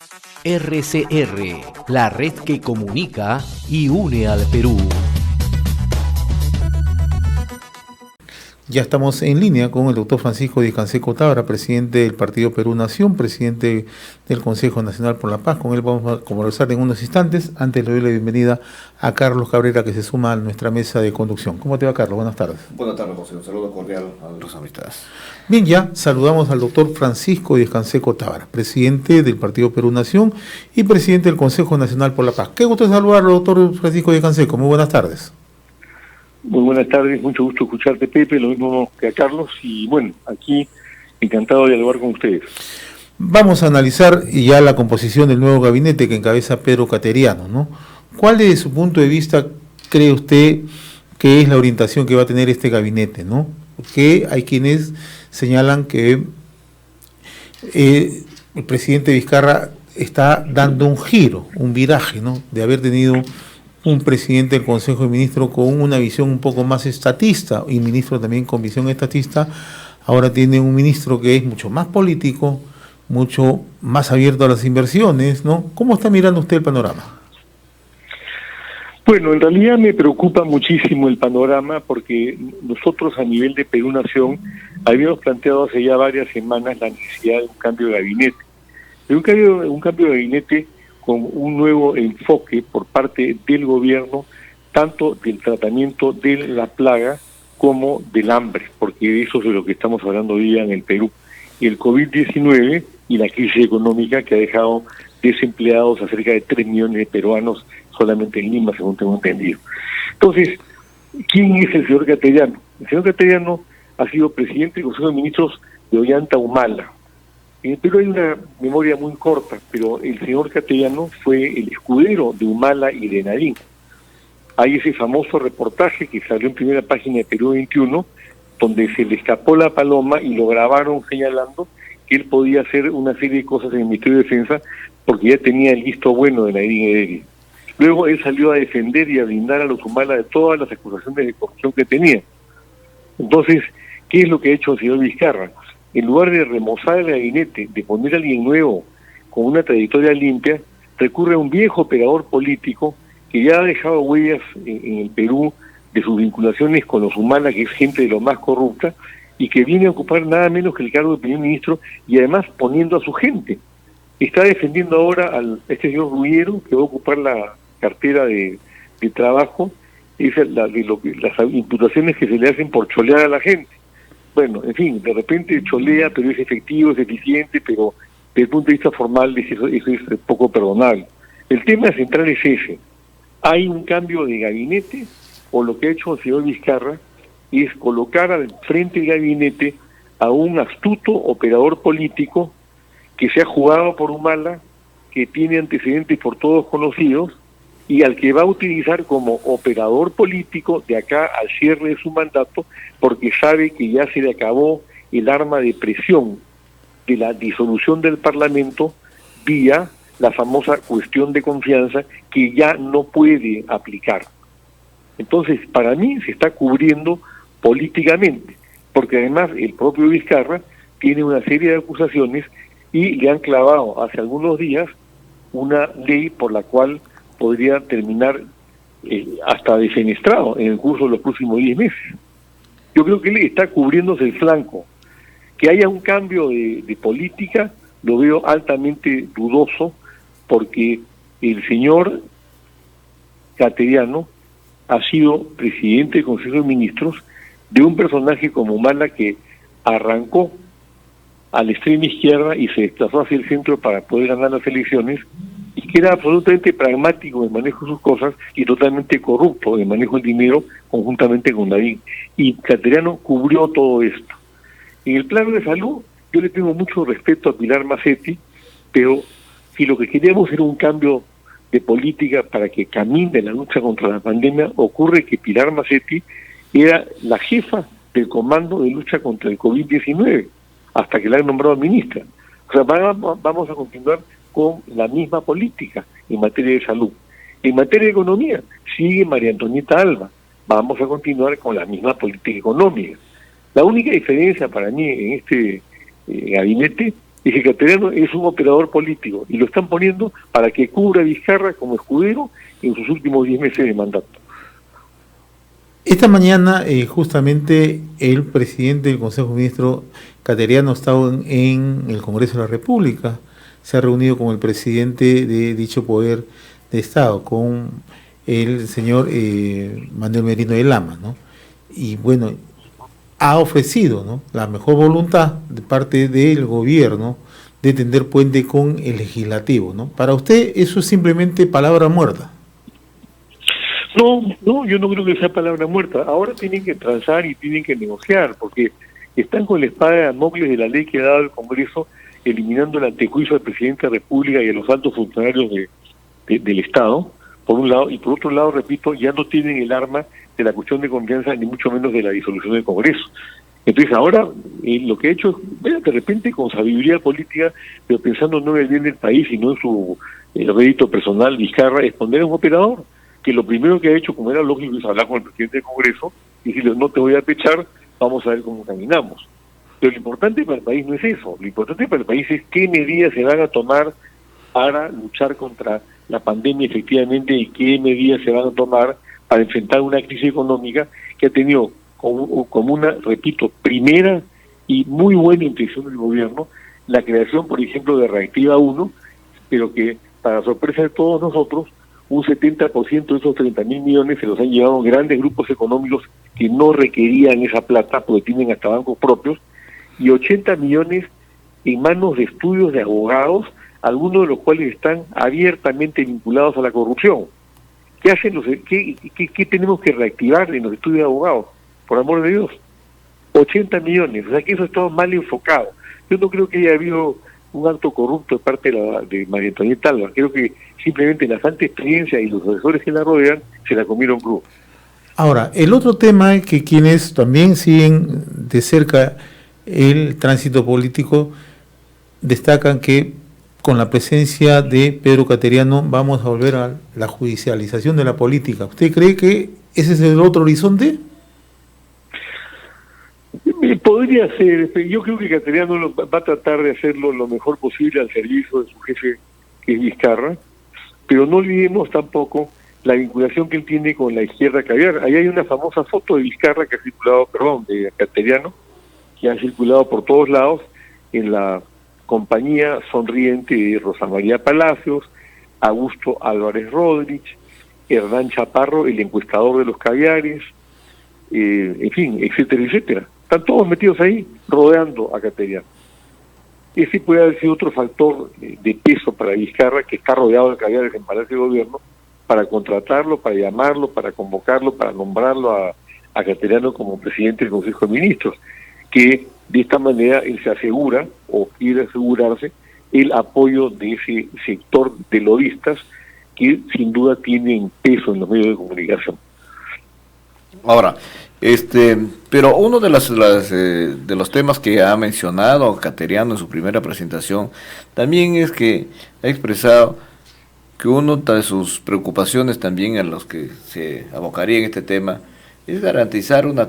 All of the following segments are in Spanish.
RCR, la red que comunica y une al Perú. Ya estamos en línea con el doctor Francisco Díaz Canseco Tábara, presidente del Partido Perú Nación, presidente del Consejo Nacional por la Paz. Con él vamos a conversar en unos instantes. Antes le doy la bienvenida a Carlos Cabrera, que se suma a nuestra mesa de conducción. ¿Cómo te va, Carlos? Buenas tardes. Buenas tardes, José. Un saludo cordial a los amistades. Bien, ya saludamos al doctor Francisco Díaz Canseco Tábara, presidente del Partido Perú Nación y presidente del Consejo Nacional por la Paz. Qué gusto saludarlo, doctor Francisco Díaz Canseco. Muy buenas tardes. Muy buenas tardes, mucho gusto escucharte, Pepe, lo mismo que a Carlos, y bueno, aquí encantado de dialogar con ustedes. Vamos a analizar ya la composición del nuevo gabinete que encabeza Pedro Cateriano, ¿no? ¿Cuál desde su punto de vista cree usted que es la orientación que va a tener este gabinete, ¿no? Porque hay quienes señalan que el presidente Vizcarra está dando un giro, un viraje, ¿no? De haber tenido un presidente del Consejo de Ministros con una visión un poco más estatista y ministro también con visión estatista. Ahora tiene un ministro que es mucho más político, mucho más abierto a las inversiones, ¿no? ¿Cómo está mirando usted el panorama? Bueno, en realidad me preocupa muchísimo el panorama porque nosotros a nivel de Perú Nación habíamos planteado hace ya varias semanas la necesidad de un cambio de gabinete. De un cambio de gabinete con un nuevo enfoque por parte del gobierno, tanto del tratamiento de la plaga como del hambre, porque de eso es de lo que estamos hablando hoy día en el Perú. El COVID-19 y la crisis económica que ha dejado desempleados a cerca de 3 millones de peruanos solamente en Lima, según tengo entendido. Entonces, ¿quién es el señor Cateriano? El señor Cateriano ha sido presidente del Consejo de Ministros de Ollanta Humala. En el Perú hay una memoria muy corta, pero el señor Cateriano fue el escudero de Humala y de Nariño. Hay ese famoso reportaje que salió en primera página de Perú 21, donde se le escapó la paloma y lo grabaron señalando que él podía hacer una serie de cosas en el Ministerio de Defensa porque ya tenía el visto bueno de Nariño y Heredia. Luego él salió a defender y a blindar a los Humala de todas las acusaciones de corrupción que tenía. Entonces, ¿qué es lo que ha hecho el señor Vizcarra? En lugar de remozar el gabinete, de poner a alguien nuevo con una trayectoria limpia, recurre a un viejo operador político que ya ha dejado huellas en el Perú de sus vinculaciones con los Humala, que es gente de lo más corrupta, y que viene a ocupar nada menos que el cargo de primer ministro y además poniendo a su gente. Está defendiendo ahora a este señor Ruggiero, que va a ocupar la cartera de trabajo, las imputaciones que se le hacen por cholear a la gente. Bueno, en fin, de repente cholea, pero es efectivo, es eficiente, pero desde el punto de vista formal eso es poco perdonable. El tema central es ese. ¿Hay un cambio de gabinete o lo que ha hecho el señor Vizcarra es colocar al frente del gabinete a un astuto operador político que se ha jugado por Humala, que tiene antecedentes por todos conocidos y al que va a utilizar como operador político de acá al cierre de su mandato, porque sabe que ya se le acabó el arma de presión de la disolución del Parlamento vía la famosa cuestión de confianza que ya no puede aplicar. Entonces, para mí se está cubriendo políticamente, porque además el propio Vizcarra tiene una serie de acusaciones y le han clavado hace algunos días una ley por la cual podría terminar hasta defenestrado en el curso de los próximos 10 meses. Yo creo que él está cubriéndose el flanco. Que haya un cambio de política lo veo altamente dudoso, porque el señor Cateriano ha sido presidente del Consejo de Ministros de un personaje como Humala que arrancó a la extrema izquierda y se desplazó hacia el centro para poder ganar las elecciones, y que era absolutamente pragmático en el manejo de sus cosas y totalmente corrupto en el manejo del dinero conjuntamente con David. Y Cateriano cubrió todo esto. En el plano de salud, yo le tengo mucho respeto a Pilar Macetti, pero si lo que queríamos era un cambio de política para que camine la lucha contra la pandemia, ocurre que Pilar Macetti era la jefa del comando de lucha contra el COVID-19, hasta que la han nombrado ministra. O sea, vamos a continuar con la misma política en materia de salud. En materia de economía, sigue María Antonieta Alba. Vamos a continuar con la misma política económica. La única diferencia para mí en este gabinete es que Cateriano es un operador político y lo están poniendo para que cubra a Vizcarra como escudero en sus últimos 10 meses de mandato. Esta mañana, justamente, el presidente del Consejo de Ministros, Cateriano, ha estado en el Congreso de la República, se ha reunido con el presidente de dicho poder de Estado, con el señor Manuel Merino de Lama, ¿no? Y bueno, ha ofrecido, ¿no?, la mejor voluntad de parte del gobierno de tender puente con el legislativo, ¿no? Para usted eso es simplemente palabra muerta. No, yo no creo que sea palabra muerta. Ahora tienen que transar y tienen que negociar, porque están con la espada de Damocles de la ley que ha dado el Congreso, eliminando el antejuicio al presidente de la República y a los altos funcionarios del Estado, por un lado, y por otro lado, repito, ya no tienen el arma de la cuestión de confianza, ni mucho menos de la disolución del Congreso. Entonces ahora lo que ha hecho es, bueno, de repente con sabiduría política, pero pensando no en el bien del país, sino en su rédito personal, Vizcarra, es poner a un operador que lo primero que ha hecho, como era lógico, es hablar con el presidente del Congreso y decirle, no te voy a pechar, vamos a ver cómo caminamos. Pero lo importante para el país no es eso, lo importante para el país es qué medidas se van a tomar para luchar contra la pandemia efectivamente y qué medidas se van a tomar para enfrentar una crisis económica que ha tenido como una, repito, primera y muy buena intención del gobierno, la creación, por ejemplo, de Reactiva 1, pero que, para sorpresa de todos nosotros, un 70% de esos 30.000 millones se los han llevado grandes grupos económicos que no requerían esa plata porque tienen hasta bancos propios, y 80 millones en manos de estudios de abogados, algunos de los cuales están abiertamente vinculados a la corrupción. ¿Qué hacen qué tenemos que reactivar en los estudios de abogados? Por amor de Dios, 80 millones, o sea que eso está mal enfocado. Yo no creo que haya habido un acto corrupto de parte de María Antonieta Alba, creo que simplemente la falta de experiencia y los asesores que la rodean se la comieron crudo. Ahora, el otro tema es que quienes también siguen de cerca el tránsito político destacan que con la presencia de Pedro Cateriano vamos a volver a la judicialización de la política. ¿Usted cree que ese es el otro horizonte? Podría ser, yo creo que Cateriano va a tratar de hacerlo lo mejor posible al servicio de su jefe, que es Vizcarra, pero no olvidemos tampoco la vinculación que él tiene con la izquierda caviar. Ahí hay una famosa foto de Vizcarra que ha circulado, de Cateriano, que ha circulado por todos lados, en la compañía sonriente de Rosa María Palacios, Augusto Álvarez Rodríguez, Hernán Chaparro, el encuestador de los caviares, en fin, etcétera, etcétera. Están todos metidos ahí, rodeando a Cateriano. Ese puede haber sido otro factor de peso para Vizcarra, que está rodeado de caviares en Palacio de Gobierno, para contratarlo, para llamarlo, para convocarlo, para nombrarlo a Cateriano como presidente del Consejo de Ministros, que de esta manera él se asegura, o quiere asegurarse, el apoyo de ese sector de lobistas que sin duda tienen peso en los medios de comunicación. Ahora, pero uno de los temas que ha mencionado Cateriano en su primera presentación también es que ha expresado que una de sus preocupaciones también en los que se abocaría en este tema es garantizar una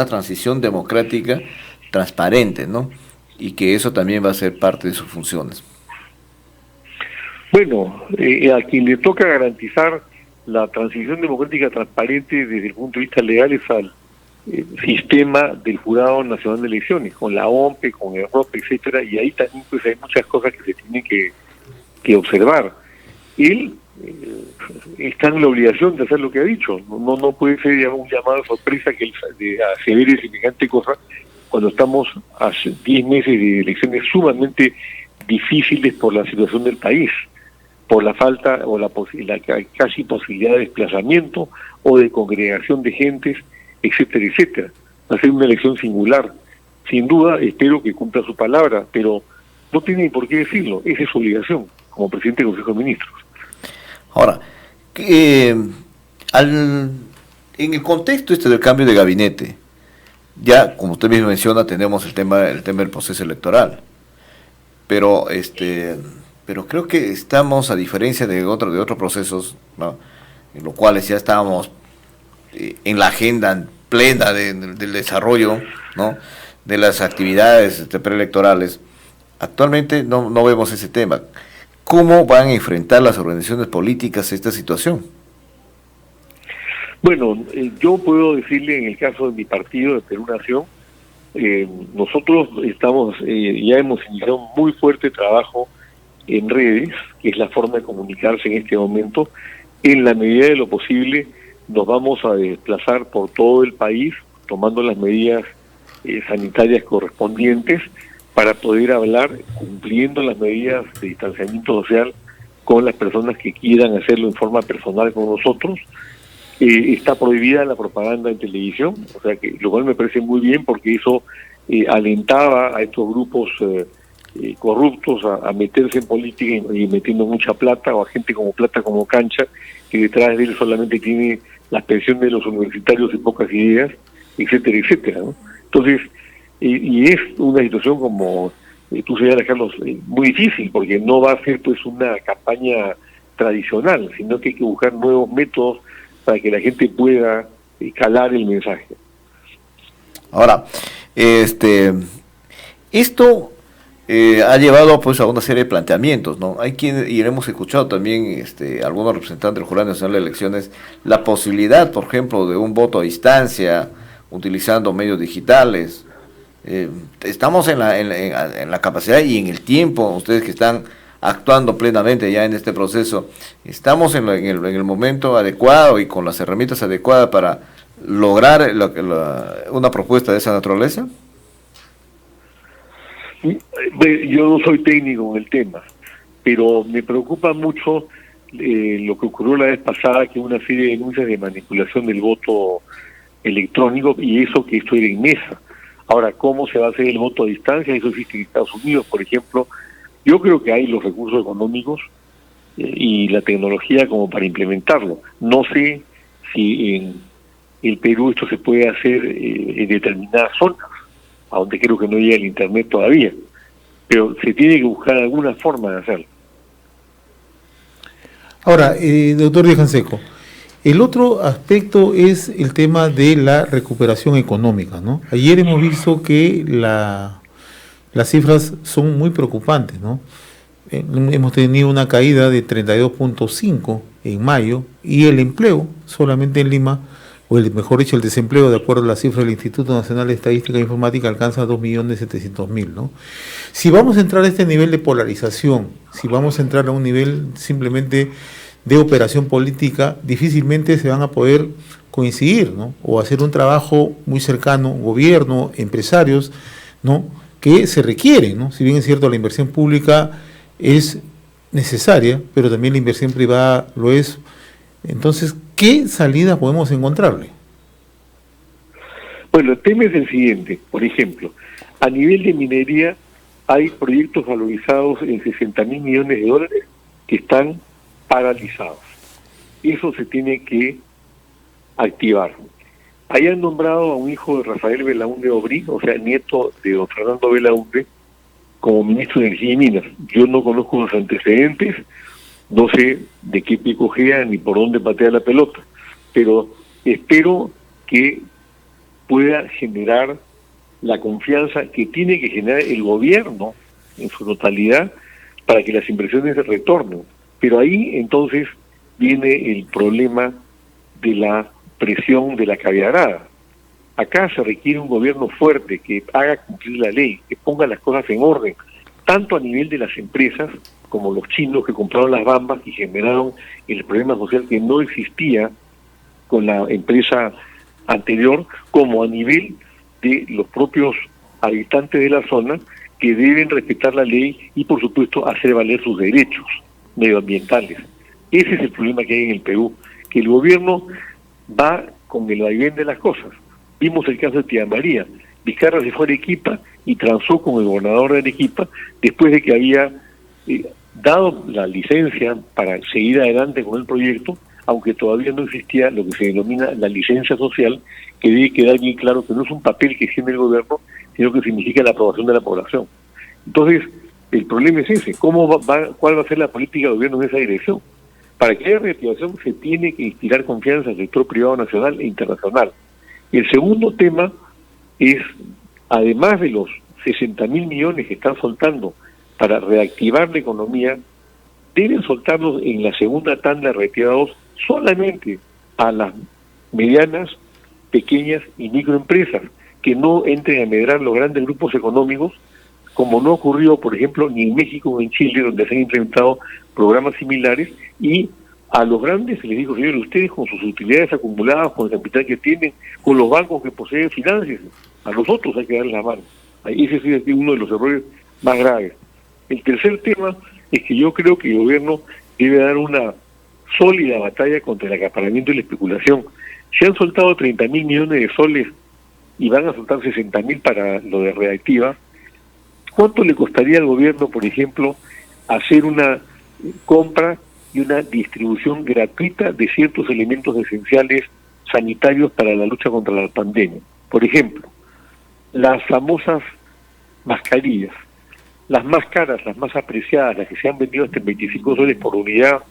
transición democrática transparente, ¿no? Y que eso también va a ser parte de sus funciones. Bueno, a quien le toca garantizar la transición democrática transparente desde el punto de vista legal es al sistema del Jurado Nacional de Elecciones, con la OMPE, con el ROP, etcétera, y ahí también pues hay muchas cosas que se tienen que observar. Él está en la obligación de hacer lo que ha dicho, no puede ser un llamado de sorpresa que él asevere semejante cosa cuando estamos a 10 meses de elecciones sumamente difíciles por la situación del país, por la falta o la casi posibilidad de desplazamiento o de congregación de gentes, etcétera, etcétera. Va a ser una elección singular. Sin duda, espero que cumpla su palabra, pero no tiene por qué decirlo. Esa es su obligación como presidente del Consejo de Ministros. Ahora, en el contexto del cambio de gabinete, ya, como usted mismo menciona, tenemos el tema del proceso electoral, pero creo que estamos, a diferencia de otros procesos, ¿no?, en los cuales ya estábamos en la agenda plena del desarrollo, ¿no?, de las actividades preelectorales, actualmente no vemos ese tema. ¿Cómo van a enfrentar las organizaciones políticas esta situación? Bueno, yo puedo decirle en el caso de mi partido, de Perú Nación, nosotros ya hemos iniciado un muy fuerte trabajo en redes, que es la forma de comunicarse en este momento. En la medida de lo posible nos vamos a desplazar por todo el país, tomando las medidas sanitarias correspondientes para poder hablar, cumpliendo las medidas de distanciamiento social con las personas que quieran hacerlo en forma personal con nosotros. Está prohibida la propaganda en televisión, o sea que lo cual me parece muy bien porque eso alentaba a estos grupos corruptos a meterse en política y metiendo mucha plata, o a gente como Plata como Cancha, que detrás de él solamente tiene las pensiones de los universitarios y pocas ideas, etcétera, etcétera, ¿no? Entonces, y es una situación, como tú señalas, Carlos, muy difícil, porque no va a ser pues una campaña tradicional, sino que hay que buscar nuevos métodos para que la gente pueda calar el mensaje. Ahora, esto ha llevado pues a una serie de planteamientos, ¿no? Hay quien, y hemos escuchado también algunos representantes del Jurado Nacional de Elecciones, la posibilidad, por ejemplo, de un voto a distancia, utilizando medios digitales. Estamos en la capacidad y en el tiempo, ustedes que están actuando plenamente ya en este proceso, estamos en el momento adecuado y con las herramientas adecuadas para lograr una propuesta de esa naturaleza. Yo no soy técnico en el tema, pero me preocupa mucho lo que ocurrió la vez pasada, que una serie de denuncias de manipulación del voto electrónico, y eso que esto era en mesa. Ahora, ¿cómo se va a hacer el voto a distancia? Eso existe en Estados Unidos, por ejemplo. Yo creo que hay los recursos económicos y la tecnología como para implementarlo. No sé si en el Perú esto se puede hacer en determinadas zonas, a donde creo que no llega el Internet todavía, pero se tiene que buscar alguna forma de hacerlo. Ahora, doctor Díaz Canseco, el otro aspecto es el tema de la recuperación económica, ¿no? Ayer hemos visto que las cifras son muy preocupantes, ¿no? Hemos tenido una caída de 32.5 en mayo y el empleo solamente en Lima, o mejor dicho, el desempleo, de acuerdo a la cifra del Instituto Nacional de Estadística e Informática, alcanza 2.700.000, ¿no? Si vamos a entrar a este nivel de polarización, si vamos a entrar a un nivel simplemente de operación política, difícilmente se van a poder coincidir, ¿no? O hacer un trabajo muy cercano, gobierno, empresarios, ¿no? Que se requiere, ¿no? Si bien es cierto, la inversión pública es necesaria, pero también la inversión privada lo es. Entonces, ¿qué salida podemos encontrarle? Bueno, el tema es el siguiente. Por ejemplo, a nivel de minería hay proyectos valorizados en 60.000 millones de dólares que están paralizados. Eso se tiene que activar. Ahí han nombrado a un hijo de Rafael Belaúnde Aubry, o sea, nieto de don Fernando Belaúnde, como ministro de Energía y Minas. Yo no conozco los antecedentes, no sé de qué pie cojea ni por dónde patea la pelota, pero espero que pueda generar la confianza que tiene que generar el gobierno en su totalidad para que las inversiones retornen. Pero ahí entonces viene el problema de la presión de la caviarada. Acá se requiere un gobierno fuerte que haga cumplir la ley, que ponga las cosas en orden, tanto a nivel de las empresas, como los chinos que compraron las bambas y generaron el problema social que no existía con la empresa anterior, como a nivel de los propios habitantes de la zona, que deben respetar la ley y, por supuesto, hacer valer sus derechos medioambientales. Ese es el problema que hay en el Perú, que el gobierno va con el vaivén de las cosas. Vimos el caso de Tía María. Vizcarra se fue a Arequipa y transó con el gobernador de Arequipa después de que había dado la licencia para seguir adelante con el proyecto, aunque todavía no existía lo que se denomina la licencia social, que debe quedar bien claro que no es un papel que tiene el gobierno, sino que significa la aprobación de la población. Entonces, el problema es ese, ¿cuál va a ser la política del gobierno en esa dirección? Para que haya reactivación se tiene que inspirar confianza al sector privado nacional e internacional. El segundo tema es además de los 60.000 millones que están soltando para reactivar la economía, deben soltarlos en la segunda tanda de retirados solamente a las medianas, pequeñas y microempresas, que no entren a medrar los grandes grupos económicos, como no ocurrió, por ejemplo, ni en México ni en Chile, donde se han implementado programas similares, y a los grandes se les dijo, señores, ustedes con sus utilidades acumuladas, con el capital que tienen, con los bancos que poseen finanzas, a nosotros hay que darles la mano. Ese es uno de los errores más graves. El tercer tema es que yo creo que el gobierno debe dar una sólida batalla contra el acaparamiento y la especulación. Se han soltado 30.000 millones de soles y van a soltar 60.000 para lo de Reactiva. ¿Cuánto le costaría al gobierno, por ejemplo, hacer una compra y una distribución gratuita de ciertos elementos esenciales sanitarios para la lucha contra la pandemia? Por ejemplo, las famosas mascarillas, las más caras, las más apreciadas, las que se han vendido hasta en 25 soles por unidad,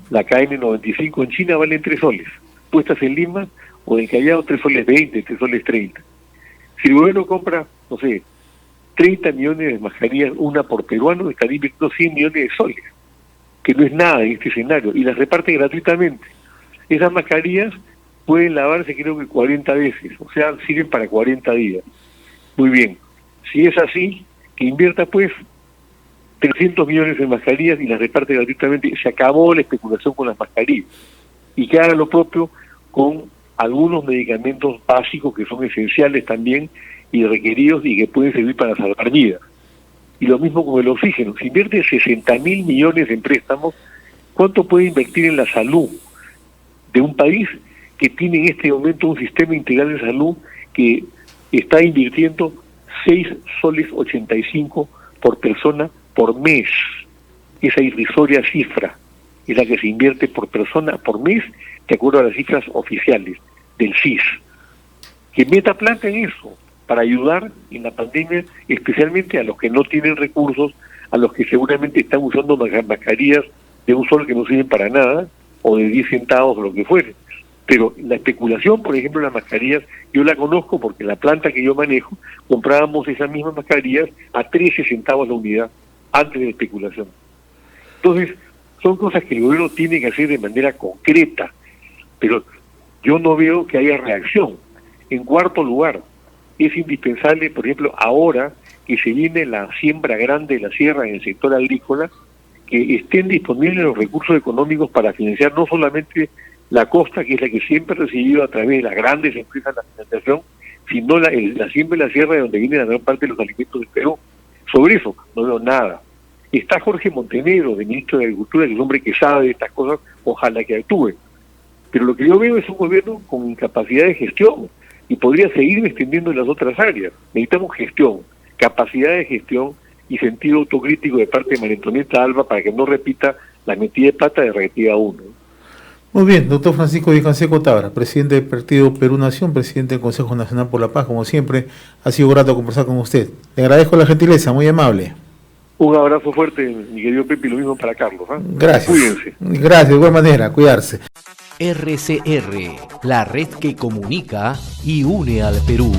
la KN95 en China valen 3 soles, puestas en Lima o en Callao 3 soles 20, 3 soles 30. Si el gobierno compra, no sé, 30 millones de mascarillas, una por peruano, estaría invirtiendo 100 millones de soles, que no es nada en este escenario, y las reparte gratuitamente. Esas mascarillas pueden lavarse creo que 40 veces, o sea, sirven para 40 días. Muy bien, si es así, que invierta pues 300 millones en mascarillas y las reparte gratuitamente. Se acabó la especulación con las mascarillas. Y que haga lo propio con algunos medicamentos básicos que son esenciales también y requeridos y que pueden servir para salvar vidas. Y lo mismo con el oxígeno. Si invierte 60.000 millones en préstamos, ¿cuánto puede invertir en la salud de un país que tiene en este momento un sistema integral de salud que está invirtiendo 6 soles 85 por persona por mes? Esa irrisoria cifra es la que se invierte por persona por mes, de acuerdo a las cifras oficiales del CIS. Que meta plata en eso, para ayudar en la pandemia, especialmente a los que no tienen recursos, a los que seguramente están usando mascarillas de un sol que no sirven para nada, o de 10 centavos o lo que fuere. Pero la especulación, por ejemplo, las mascarillas, yo la conozco porque en la planta que yo manejo, comprábamos esas mismas mascarillas a 13 centavos la unidad, antes de la especulación. Entonces, son cosas que el gobierno tiene que hacer de manera concreta, pero yo no veo que haya reacción. En cuarto lugar, es indispensable, por ejemplo, ahora que se viene la siembra grande de la sierra en el sector agrícola, que estén disponibles los recursos económicos para financiar no solamente la costa, que es la que siempre ha recibido a través de las grandes empresas la financiación, sino la siembra de la sierra de donde viene la gran parte de los alimentos del Perú. Sobre eso no veo nada. Está Jorge Montenegro, de ministro de Agricultura, que es un hombre que sabe de estas cosas, ojalá que actúe. Pero lo que yo veo es un gobierno con incapacidad de gestión, y podría seguir extendiendo en las otras áreas. Necesitamos gestión, capacidad de gestión y sentido autocrítico de parte de María Antonieta Alba para que no repita la metida de pata de Reactiva 1. Muy bien, doctor Francisco Villacanseco Tábara, presidente del Partido Perú Nación, presidente del Consejo Nacional por la Paz, como siempre, ha sido grato conversar con usted. Le agradezco la gentileza, muy amable. Un abrazo fuerte, mi querido Pepe, y lo mismo para Carlos. Gracias. Cuídense. Gracias, de igual manera, cuidarse. RCR, la red que comunica y une al Perú.